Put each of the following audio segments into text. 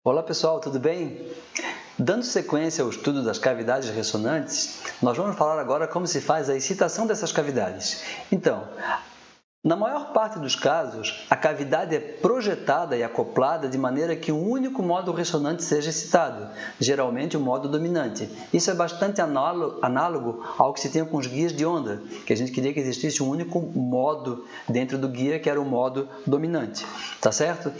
Olá pessoal, tudo bem? Dando sequência ao estudo das cavidades ressonantes, nós vamos falar agora como se faz a excitação dessas cavidades. Então, na maior parte dos casos, a cavidade é projetada e acoplada de maneira que um único modo ressonante seja excitado, geralmente o modo dominante. Isso é bastante análogo ao que se tem com os guias de onda, que a gente queria que existisse um único modo dentro do guia, que era o modo dominante, tá certo?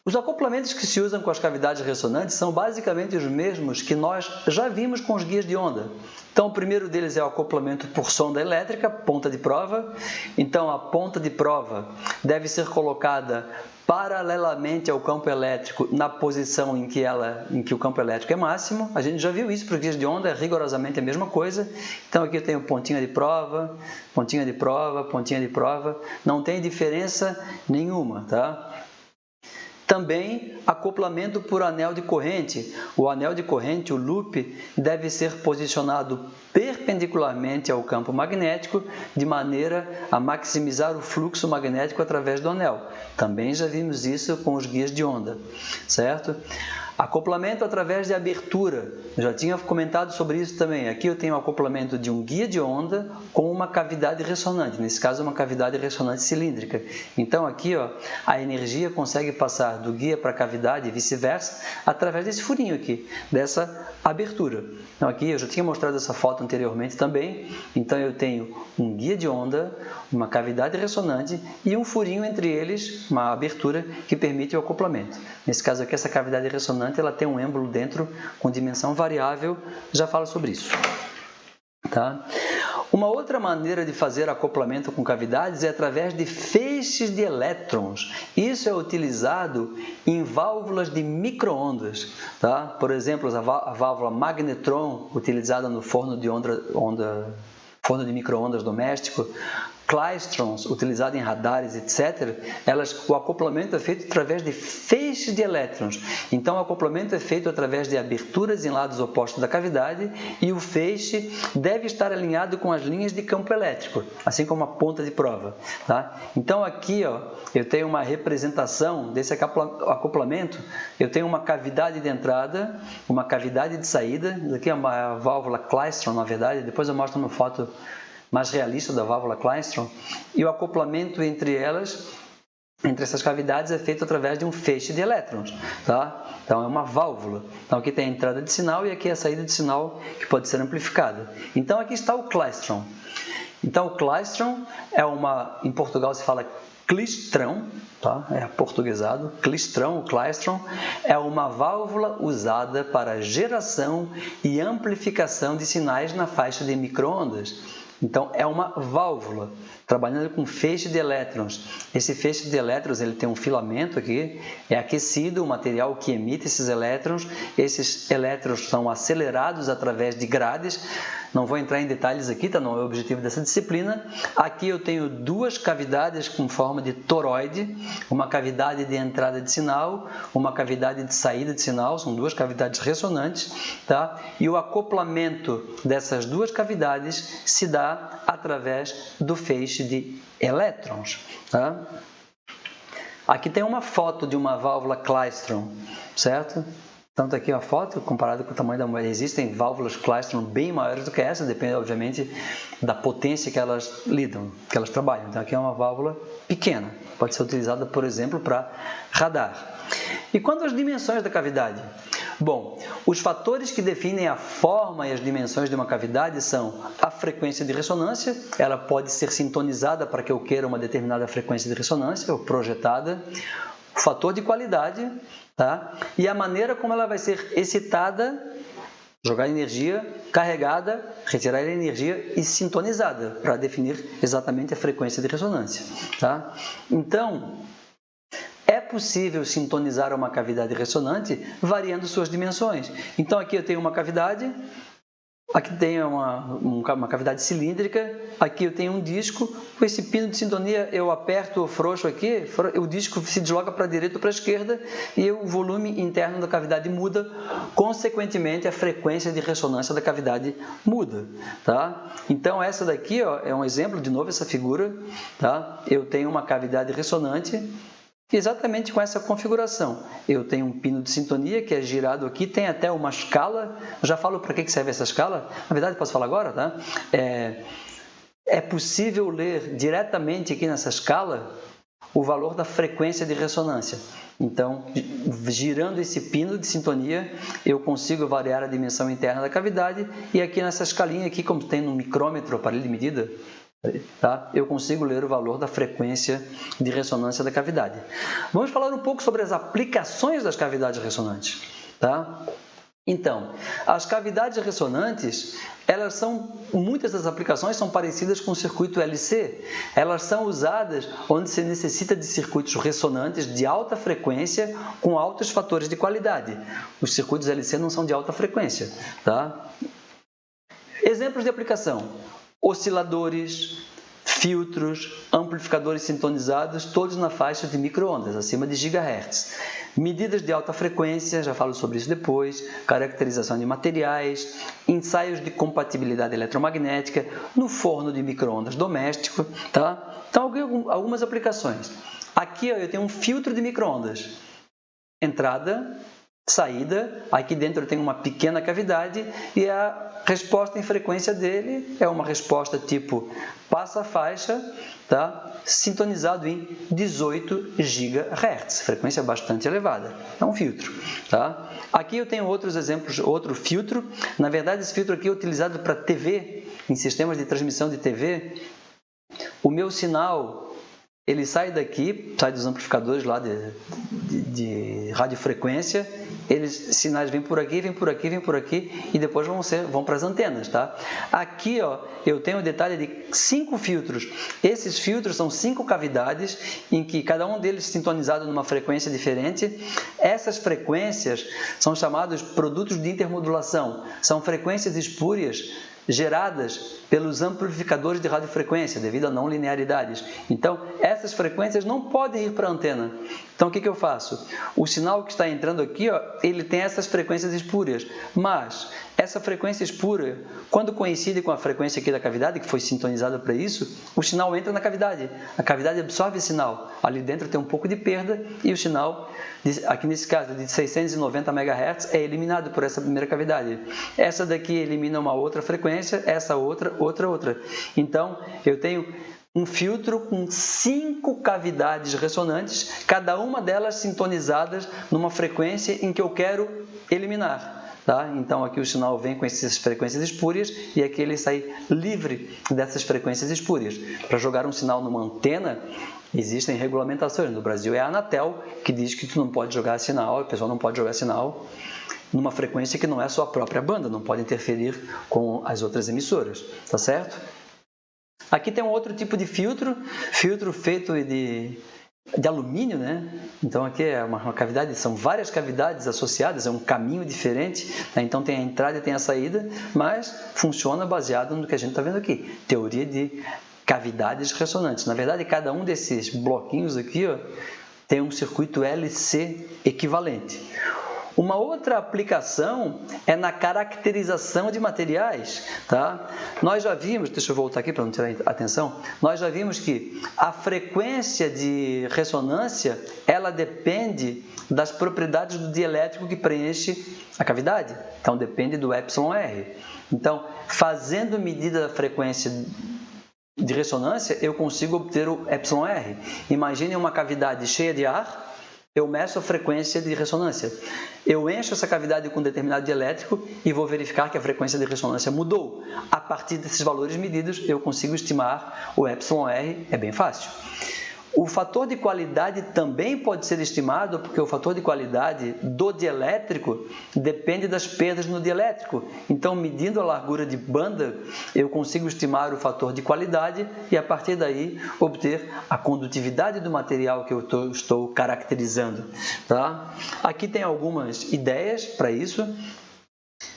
Os acoplamentos que se usam com as cavidades ressonantes são basicamente os mesmos que nós já vimos com os guias de onda. Então, o primeiro deles é o acoplamento por sonda elétrica, ponta de prova. Então, a ponta de prova deve ser colocada paralelamente ao campo elétrico na posição em que o campo elétrico é máximo. A gente já viu isso para os guias de onda, é rigorosamente a mesma coisa. Então, aqui eu tenho pontinha de prova, pontinha de prova, pontinha de prova. Não tem diferença nenhuma, tá? Também acoplamento por anel de corrente. O anel de corrente, o loop, deve ser posicionado perpendicularmente ao campo magnético, de maneira a maximizar o fluxo magnético através do anel. Também já vimos isso com os guias de onda, certo? Acoplamento através de abertura. Eu já tinha comentado sobre isso também. Aqui eu tenho o acoplamento de um guia de onda com uma cavidade ressonante. Nesse caso, uma cavidade ressonante cilíndrica. Então, aqui a energia consegue passar do guia para a cavidade e vice-versa através desse furinho aqui, dessa abertura. Então, aqui eu já tinha mostrado essa foto anteriormente também. Então, eu tenho um guia de onda, uma cavidade ressonante e um furinho entre eles, uma abertura que permite o acoplamento. Nesse caso aqui, essa cavidade ressonante ela tem um êmbolo dentro com dimensão variável, já falo sobre isso. Tá? Uma outra maneira de fazer acoplamento com cavidades é através de feixes de elétrons. Isso é utilizado em válvulas de micro-ondas. Tá? Por exemplo, a válvula magnetron, utilizada no forno de micro-ondas doméstico, clystrons, utilizado em radares, etc., o acoplamento é feito através de feixes de elétrons. Então, o acoplamento é feito através de aberturas em lados opostos da cavidade e o feixe deve estar alinhado com as linhas de campo elétrico, assim como a ponta de prova. Tá? Então, aqui eu tenho uma representação desse acoplamento. Eu tenho uma cavidade de entrada, uma cavidade de saída. Isso aqui é uma válvula Klystron, na verdade. Depois eu mostro uma foto mais realista da válvula Klystron, e o acoplamento entre essas cavidades é feito através de um feixe de elétrons, tá? Então é uma válvula. Então aqui tem a entrada de sinal e aqui a saída de sinal que pode ser amplificada. Então aqui está o Klystron. Então o Klystron em Portugal se fala clistrão, tá? É aportuguesado. Clistrão, o Klystron, é uma válvula usada para geração e amplificação de sinais na faixa de micro-ondas. Então, é uma válvula, trabalhando com feixe de elétrons. Esse feixe de elétrons ele tem um filamento aqui, é aquecido, o material que emite esses elétrons. Esses elétrons são acelerados através de grades. Não vou entrar em detalhes aqui, tá? Não é o objetivo dessa disciplina. Aqui eu tenho duas cavidades com forma de toroide, uma cavidade de entrada de sinal, uma cavidade de saída de sinal, são duas cavidades ressonantes, tá? E o acoplamento dessas duas cavidades se dá através do feixe de elétrons. Tá? Aqui tem uma foto de uma válvula Klystron, certo? Então, está aqui uma foto, comparado com o tamanho da moeda. Existem válvulas Klystron bem maiores do que essa, depende, obviamente, da potência que elas lidam, que elas trabalham. Então, aqui é uma válvula pequena, pode ser utilizada, por exemplo, para radar. E quanto às dimensões da cavidade? Bom, os fatores que definem a forma e as dimensões de uma cavidade são a frequência de ressonância, ela pode ser sintonizada para que eu queira uma determinada frequência de ressonância, ou projetada, o fator de qualidade, tá? E a maneira como ela vai ser excitada, jogar energia, carregada, retirar a energia e sintonizada, para definir exatamente a frequência de ressonância. Tá? Então, é possível sintonizar uma cavidade ressonante variando suas dimensões. Então, aqui eu tenho uma cavidade, aqui tem uma cavidade cilíndrica, aqui eu tenho um disco, com esse pino de sintonia eu aperto ou frouxo aqui, o disco se desloca para a direita ou para a esquerda e o volume interno da cavidade muda, consequentemente a frequência de ressonância da cavidade muda. Tá? Então essa daqui é um exemplo, de novo essa figura, tá? Eu tenho uma cavidade ressonante, exatamente com essa configuração. Eu tenho um pino de sintonia que é girado aqui, tem até uma escala. Eu já falo para que serve essa escala. Na verdade, posso falar agora, tá? É possível ler diretamente aqui nessa escala o valor da frequência de ressonância. Então, girando esse pino de sintonia, eu consigo variar a dimensão interna da cavidade e aqui nessa escalinha, aqui, como tem no micrômetro, aparelho de medida, tá? Eu consigo ler o valor da frequência de ressonância da cavidade. Vamos falar um pouco sobre as aplicações das cavidades ressonantes. Tá? Então, as cavidades ressonantes, muitas das aplicações são parecidas com o circuito LC. Elas são usadas onde se necessita de circuitos ressonantes de alta frequência com altos fatores de qualidade. Os circuitos LC não são de alta frequência. Tá? Exemplos de aplicação: osciladores, filtros, amplificadores sintonizados, todos na faixa de microondas, acima de gigahertz. Medidas de alta frequência, já falo sobre isso depois, caracterização de materiais, ensaios de compatibilidade eletromagnética no forno de microondas doméstico. Tá? Então, algumas aplicações. Aqui eu tenho um filtro de microondas. Entrada, saída, aqui dentro tem uma pequena cavidade e a resposta em frequência dele é uma resposta tipo passa-faixa, tá? Sintonizado em 18 GHz, frequência bastante elevada, é um filtro. Tá? Aqui eu tenho outros exemplos, outro filtro, na verdade esse filtro aqui é utilizado para TV, em sistemas de transmissão de TV. O meu sinal, ele sai daqui, sai dos amplificadores lá de radiofrequência, sinais vêm por aqui, vêm por aqui, vêm por aqui e depois vão para as antenas. Tá? Aqui eu tenho o detalhe de 5 filtros. Esses filtros são 5 cavidades em que cada um deles sintonizado numa frequência diferente. Essas frequências são chamados produtos de intermodulação. São frequências espúrias geradas pelos amplificadores de radiofrequência, devido a não linearidades. Então, essas frequências não podem ir para a antena. Então, o que eu faço? O sinal que está entrando aqui, ele tem essas frequências espúrias, mas essa frequência espúria, quando coincide com a frequência aqui da cavidade, que foi sintonizada para isso, o sinal entra na cavidade. A cavidade absorve o sinal. Ali dentro tem um pouco de perda e o sinal, aqui nesse caso, de 690 MHz, é eliminado por essa primeira cavidade. Essa daqui elimina uma outra frequência, essa outra. Então, eu tenho um filtro com 5 cavidades ressonantes, cada uma delas sintonizadas numa frequência em que eu quero eliminar. Tá? Então, aqui o sinal vem com essas frequências espúrias e aqui ele sai livre dessas frequências espúrias. Para jogar um sinal numa antena, existem regulamentações. No Brasil é a Anatel, que diz que tu não pode jogar sinal, a pessoa não pode jogar sinal numa frequência que não é a sua própria banda, não pode interferir com as outras emissoras. Tá certo? Aqui tem um outro tipo de filtro feito de alumínio, né? Então aqui é uma cavidade, são várias cavidades associadas, é um caminho diferente, né? Então tem a entrada e tem a saída, mas funciona baseado no que a gente está vendo aqui, teoria de cavidades ressonantes. Na verdade, cada um desses bloquinhos aqui tem um circuito LC equivalente. Uma outra aplicação é na caracterização de materiais. Tá? Nós já vimos, deixa eu voltar aqui para não tirar a atenção, nós já vimos que a frequência de ressonância ela depende das propriedades do dielétrico que preenche a cavidade. Então, depende do εr. Então, fazendo medida da frequência de ressonância, eu consigo obter o εr. Imagine uma cavidade cheia de ar, eu meço a frequência de ressonância. Eu encho essa cavidade com um determinado dielétrico e vou verificar que a frequência de ressonância mudou. A partir desses valores medidos, eu consigo estimar o εr, é bem fácil. O fator de qualidade também pode ser estimado, porque o fator de qualidade do dielétrico depende das perdas no dielétrico. Então, medindo a largura de banda, eu consigo estimar o fator de qualidade e, a partir daí, obter a condutividade do material que eu estou caracterizando. Tá? Aqui tem algumas ideias para isso.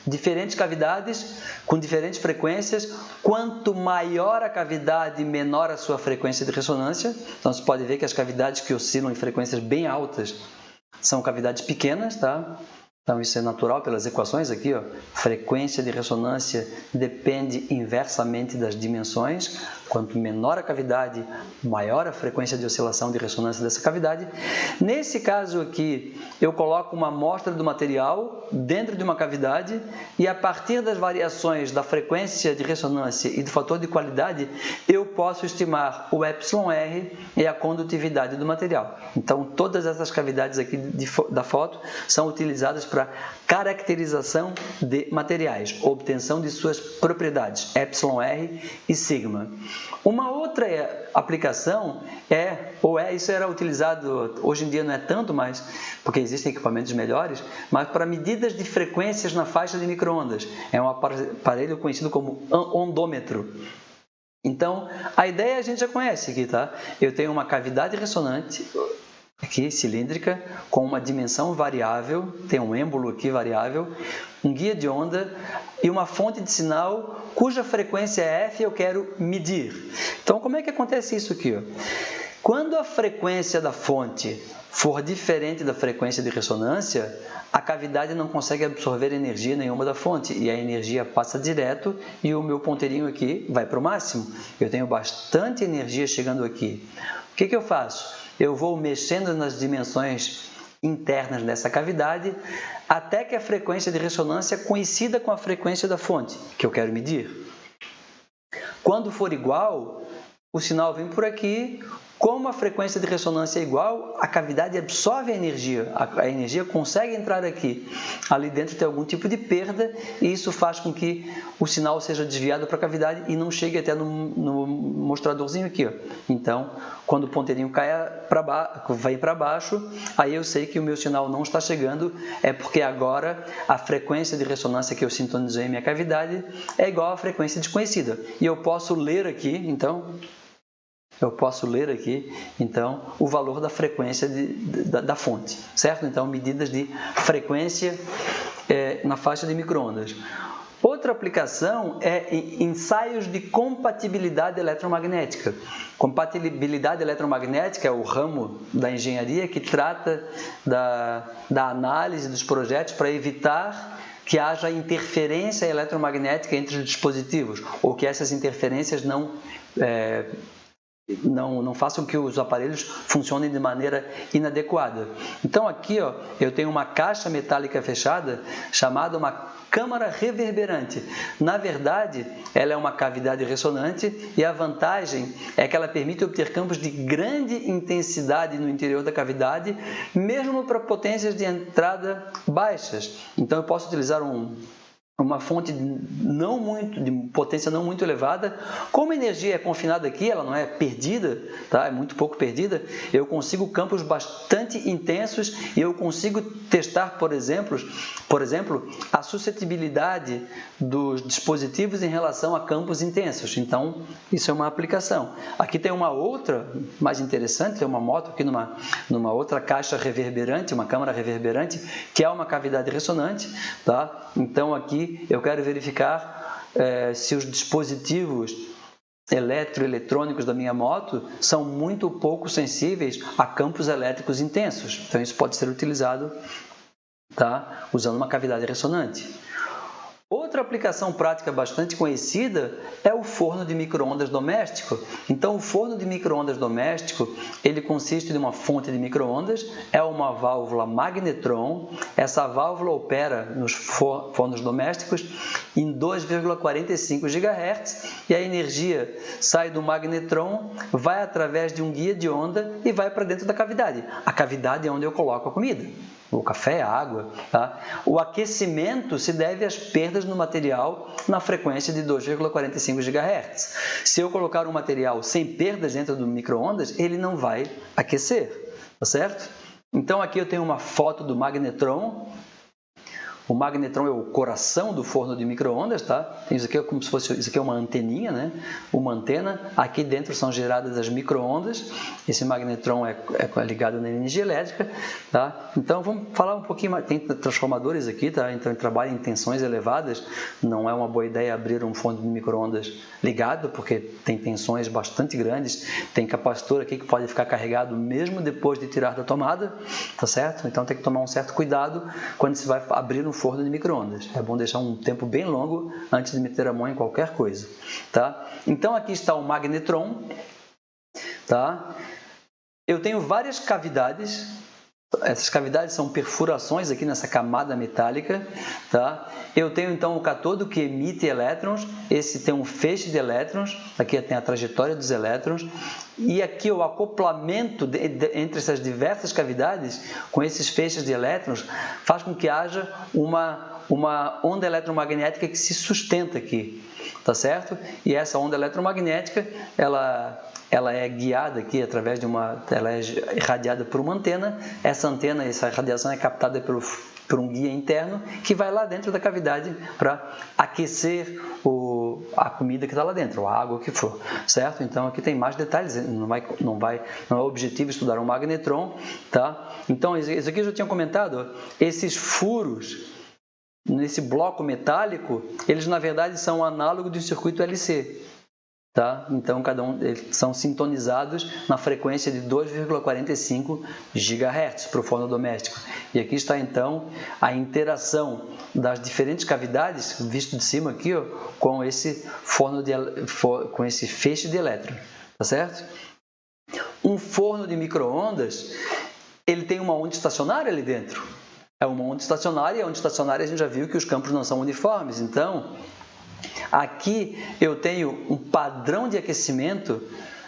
Diferentes cavidades com diferentes frequências. Quanto maior a cavidade, menor a sua frequência de ressonância. Então, você pode ver que as cavidades que oscilam em frequências bem altas são cavidades pequenas, tá? Então, isso é natural pelas equações aqui, ó. Frequência de ressonância depende inversamente das dimensões. Quanto menor a cavidade, maior a frequência de oscilação de ressonância dessa cavidade. Nesse caso aqui, eu coloco uma amostra do material dentro de uma cavidade e, a partir das variações da frequência de ressonância e do fator de qualidade, eu posso estimar o εr e a condutividade do material. Então, todas essas cavidades aqui da foto são utilizadas para caracterização de materiais, obtenção de suas propriedades, εr e sigma. Uma outra aplicação isso era utilizado, hoje em dia não é tanto mais, porque existem equipamentos melhores, mas para medidas de frequências na faixa de micro-ondas. É um aparelho conhecido como ondômetro. Então, a ideia a gente já conhece aqui, tá? Eu tenho uma cavidade ressonante, aqui cilíndrica, com uma dimensão variável, tem um êmbolo aqui variável, um guia de onda e uma fonte de sinal cuja frequência é f eu quero medir. Então, como é que acontece isso aqui? Quando a frequência da fonte for diferente da frequência de ressonância, a cavidade não consegue absorver energia nenhuma da fonte e a energia passa direto e o meu ponteirinho aqui vai para o máximo. Eu tenho bastante energia chegando aqui. O que eu faço? Eu vou mexendo nas dimensões internas dessa cavidade até que a frequência de ressonância coincida com a frequência da fonte que eu quero medir. Quando for igual, o sinal vem por aqui. Como a frequência de ressonância é igual, a cavidade absorve a energia consegue entrar aqui. Ali dentro tem algum tipo de perda e isso faz com que o sinal seja desviado para a cavidade e não chegue até no mostradorzinho aqui. Ó. Então, quando o ponteirinho vai para baixo, aí eu sei que o meu sinal não está chegando, é porque agora a frequência de ressonância que eu sintonizei em minha cavidade é igual à frequência desconhecida. E eu posso ler aqui, então, o valor da frequência da fonte, certo? Então, medidas de frequência na faixa de micro-ondas. Outra aplicação é ensaios de compatibilidade eletromagnética. Compatibilidade eletromagnética é o ramo da engenharia que trata da análise dos projetos para evitar que haja interferência eletromagnética entre os dispositivos ou que essas interferências não façam que os aparelhos funcionem de maneira inadequada. Então, aqui eu tenho uma caixa metálica fechada chamada uma câmara reverberante. Na verdade, ela é uma cavidade ressonante e a vantagem é que ela permite obter campos de grande intensidade no interior da cavidade, mesmo para potências de entrada baixas. Então, eu posso utilizar uma fonte de potência não muito elevada. Como a energia é confinada aqui, ela não é perdida, tá? É muito pouco perdida, eu consigo campos bastante intensos e eu consigo testar, por exemplo, a suscetibilidade dos dispositivos em relação a campos intensos. Então, isso é uma aplicação. Aqui tem uma outra mais interessante, tem uma moto aqui numa outra caixa reverberante, uma câmara reverberante, que é uma cavidade ressonante, tá? Então, aqui eu quero verificar se os dispositivos eletroeletrônicos da minha moto são muito pouco sensíveis a campos elétricos intensos. Então, isso pode ser utilizado, tá? Usando uma cavidade ressonante. Outra aplicação prática bastante conhecida é o forno de micro-ondas doméstico. Então, o forno de micro-ondas doméstico, ele consiste de uma fonte de micro-ondas, é uma válvula magnetron. Essa válvula opera nos fornos domésticos em 2,45 GHz e a energia sai do magnetron, vai através de um guia de onda e vai para dentro da cavidade. A cavidade é onde eu coloco a comida. O café, a água. Tá? O aquecimento se deve às perdas no material na frequência de 2,45 GHz. Se eu colocar um material sem perdas dentro do micro-ondas, ele não vai aquecer, tá certo? Então, aqui eu tenho uma foto do magnetron. O magnetron é o coração do forno de micro-ondas, tá? Isso aqui é como se fosse, isso aqui é uma anteninha, né? Uma antena. Aqui dentro são geradas as micro-ondas. Esse magnetron é ligado na energia elétrica, tá? Então vamos falar um pouquinho mais. Tem transformadores aqui, tá? Então ele trabalha em tensões elevadas. Não é uma boa ideia abrir um forno de micro-ondas ligado, porque tem tensões bastante grandes. Tem capacitor aqui que pode ficar carregado mesmo depois de tirar da tomada, tá certo? Então tem que tomar um certo cuidado quando se vai abrir um forno de micro-ondas. É bom deixar um tempo bem longo antes de meter a mão em qualquer coisa, tá? Então aqui está o magnetron, tá? Eu tenho várias cavidades. Essas cavidades são perfurações aqui nessa camada metálica, tá? Eu tenho então o cátodo que emite elétrons, esse tem um feixe de elétrons, aqui tem a trajetória dos elétrons, e aqui o acoplamento entre essas diversas cavidades com esses feixes de elétrons faz com que haja uma onda eletromagnética que se sustenta aqui, tá certo? E essa onda eletromagnética, ela é guiada aqui através de ela é irradiada por uma antena. Essa antena, essa radiação é captada por um guia interno que vai lá dentro da cavidade para aquecer a comida que está lá dentro, a água, o que for, certo? Então aqui tem mais detalhes, não é objetivo estudar um magnetron, tá? Então isso aqui eu já tinha comentado, esses furos nesse bloco metálico, eles na verdade são análogos de um circuito LC. Tá? Então, eles são sintonizados na frequência de 2,45 GHz para o forno doméstico. E aqui está, então, a interação das diferentes cavidades, visto de cima aqui, ó, com esse com esse feixe de elétrons. Tá certo? Um forno de micro-ondas, ele tem uma onda estacionária ali dentro. É uma onda estacionária, e a onda estacionária a gente já viu que os campos não são uniformes. Então, aqui eu tenho um padrão de aquecimento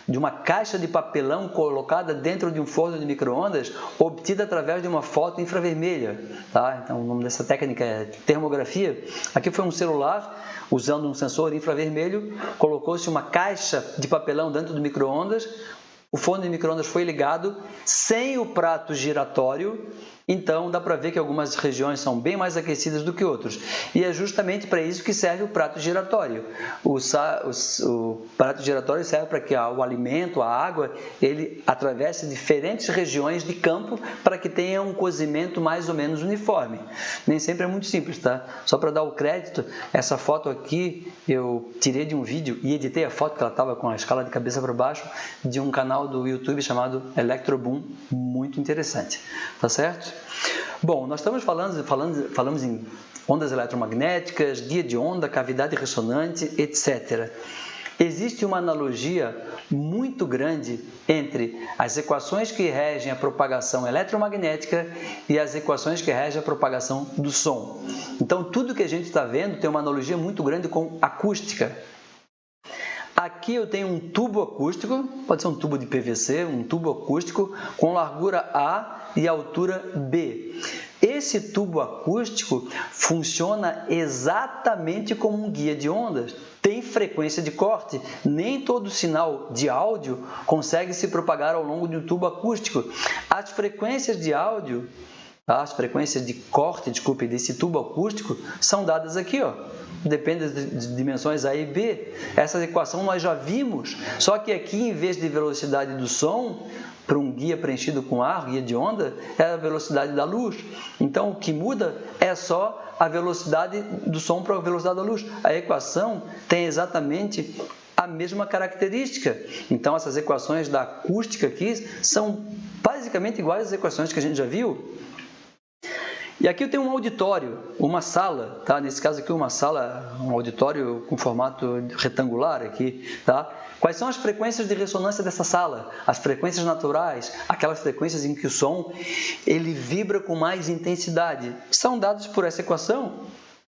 de uma caixa de papelão colocada dentro de um forno de micro-ondas, obtida através de uma foto infravermelha. Tá? Então, o nome dessa técnica é termografia. Aqui foi um celular, usando um sensor infravermelho, colocou-se uma caixa de papelão dentro do micro-ondas, o forno de micro-ondas foi ligado sem o prato giratório. Então, dá para ver que algumas regiões são bem mais aquecidas do que outras. E é justamente para isso que serve o prato giratório. O prato giratório serve para que o alimento, a água, ele atravesse diferentes regiões de campo para que tenha um cozimento mais ou menos uniforme. Nem sempre é muito simples, tá? Só para dar o crédito, essa foto aqui eu tirei de um vídeo e editei a foto, que ela estava com a escala de cabeça para baixo, de um canal do YouTube chamado Electroboom, muito interessante. Tá certo? Bom, nós estamos falamos em ondas eletromagnéticas, guia de onda, cavidade ressonante, etc. Existe uma analogia muito grande entre as equações que regem a propagação eletromagnética e as equações que regem a propagação do som. Então, tudo que a gente está vendo tem uma analogia muito grande com acústica. Aqui eu tenho um tubo acústico, pode ser um tubo de PVC, um tubo acústico com largura A e altura B. Esse tubo acústico funciona exatamente como um guia de ondas. Tem frequência de corte, nem todo sinal de áudio consegue se propagar ao longo de um tubo acústico. As frequências de áudio, as frequências de corte, desse tubo acústico, são dadas aqui, ó. Depende das dimensões A e B. Essa equação nós já vimos, só que aqui, em vez de velocidade do som, para um guia preenchido com ar, guia de onda, é a velocidade da luz. Então, o que muda é só a velocidade do som para a velocidade da luz. A equação tem exatamente a mesma característica. Então, essas equações da acústica aqui são basicamente iguais às equações que a gente já viu. E aqui eu tenho um auditório, uma sala, tá? Nesse caso aqui uma sala, um auditório com formato retangular aqui, tá? Quais são as frequências de ressonância dessa sala? As frequências naturais, aquelas frequências em que o som ele vibra com mais intensidade, são dadas por essa equação.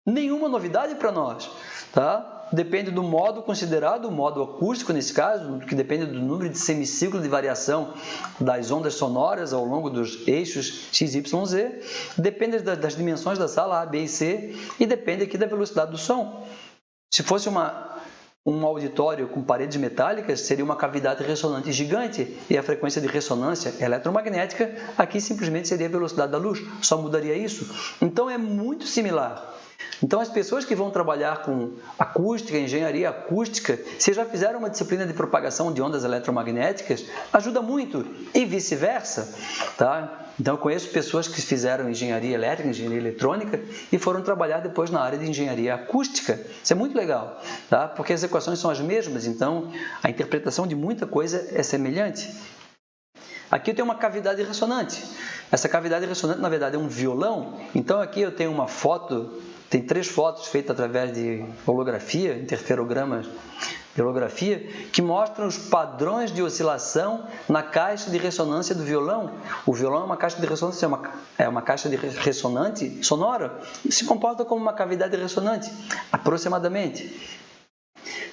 Nenhuma novidade para nós, tá? Depende do modo considerado, o modo acústico nesse caso, que depende do número de semiciclos de variação das ondas sonoras ao longo dos eixos x, y, z, depende das dimensões da sala A, B e C e depende aqui da velocidade do som. Se fosse uma um auditório com paredes metálicas seria uma cavidade ressonante gigante e a frequência de ressonância eletromagnética aqui simplesmente seria a velocidade da luz, só mudaria isso. Então é muito similar. Então as pessoas que vão trabalhar com acústica, engenharia acústica, se já fizeram uma disciplina de propagação de ondas eletromagnéticas, ajuda muito e vice-versa, tá? Então, eu conheço pessoas que fizeram engenharia elétrica, engenharia eletrônica e foram trabalhar depois na área de engenharia acústica. Isso é muito legal, tá? Porque as equações são as mesmas, então a interpretação de muita coisa é semelhante. Aqui eu tenho uma cavidade ressonante. Essa cavidade ressonante, na verdade, é um violão. Então, aqui eu tenho uma foto, tem 3 fotos feitas através de holografia, interferogramas de holografia, que mostram os padrões de oscilação na caixa de ressonância do violão. O violão é uma caixa de ressonância, é uma caixa de ressonante sonora, e se comporta como uma cavidade ressonante, aproximadamente.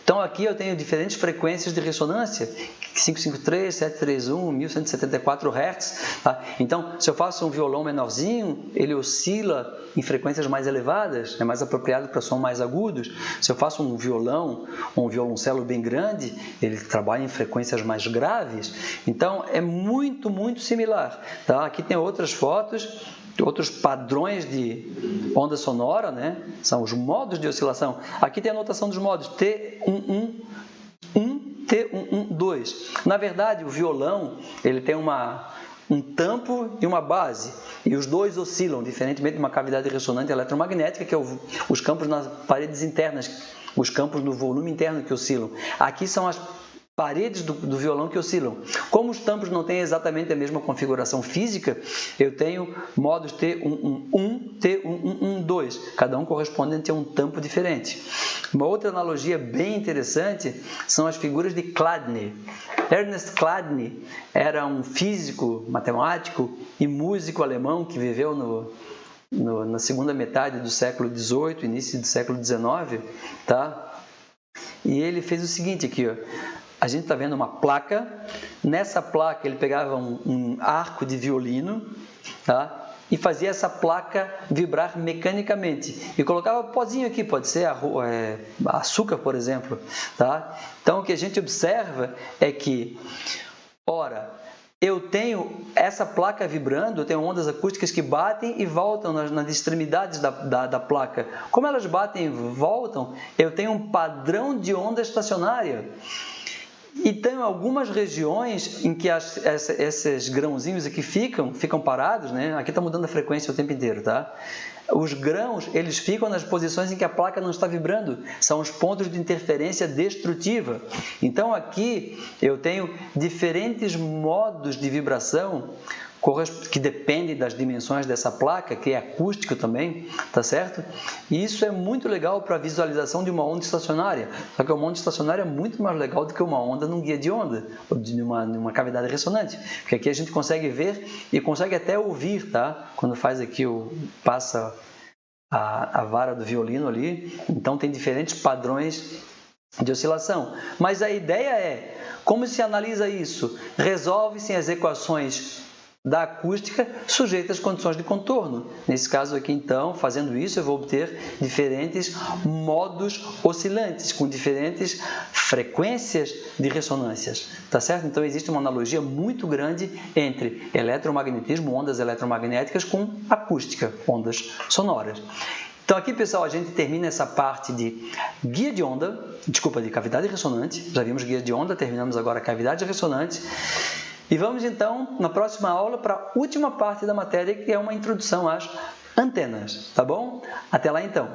Então, aqui eu tenho diferentes frequências de ressonância, 553, 731, 1174 Hz. Tá? Então, se eu faço um violão menorzinho, ele oscila em frequências mais elevadas, é mais apropriado para som mais agudos. Se eu faço um violão, um violoncelo bem grande, ele trabalha em frequências mais graves. Então, é muito, muito similar. Tá? Aqui tem outras fotos, outros padrões de onda sonora, né? São os modos de oscilação. Aqui tem a notação dos modos T11, T112. Na verdade, o violão ele tem um tampo e uma base, e os dois oscilam, diferentemente de uma cavidade ressonante eletromagnética, que é os campos nas paredes internas, os campos no volume interno que oscilam. Aqui são as paredes do violão que oscilam. Como os tampos não têm exatamente a mesma configuração física, eu tenho modos T111, T112, cada um correspondente a um tampo diferente. Uma outra analogia bem interessante são as figuras de Chladni. Ernst Chladni era um físico, matemático e músico alemão que viveu na segunda metade do século XVIII, início do século XIX, tá? E ele fez o seguinte aqui, ó. A gente está vendo uma placa, nessa placa ele pegava um arco de violino, tá? E fazia essa placa vibrar mecanicamente. E colocava pozinho aqui, pode ser açúcar, por exemplo. Tá? Então, o que a gente observa é que, ora, eu tenho essa placa vibrando, eu tenho ondas acústicas que batem e voltam nas extremidades da placa. Como elas batem e voltam, eu tenho um padrão de onda estacionária. E tem algumas regiões em que esses grãozinhos aqui ficam parados, né? Aqui está mudando a frequência o tempo inteiro, tá? Os grãos, eles ficam nas posições em que a placa não está vibrando. São os pontos de interferência destrutiva. Então, aqui eu tenho diferentes modos de vibração que dependem das dimensões dessa placa, que é acústico também, tá certo? E isso é muito legal para a visualização de uma onda estacionária. Só que uma onda estacionária é muito mais legal do que uma onda num guia de onda, ou numa cavidade ressonante. Porque aqui a gente consegue ver e consegue até ouvir, tá? Quando faz aqui, passa a vara do violino ali, então tem diferentes padrões de oscilação. Mas a ideia é, como se analisa isso? Resolve-se as equações da acústica sujeita às condições de contorno. Nesse caso aqui, então, fazendo isso, eu vou obter diferentes modos oscilantes, com diferentes frequências de ressonâncias. Tá certo? Então, existe uma analogia muito grande entre eletromagnetismo, ondas eletromagnéticas, com acústica, ondas sonoras. Então, aqui, pessoal, a gente termina essa parte de guia de onda, de cavidade ressonante. Já vimos guia de onda, terminamos agora a cavidade ressonante. E vamos então, na próxima aula, para a última parte da matéria, que é uma introdução às antenas, tá bom? Até lá então!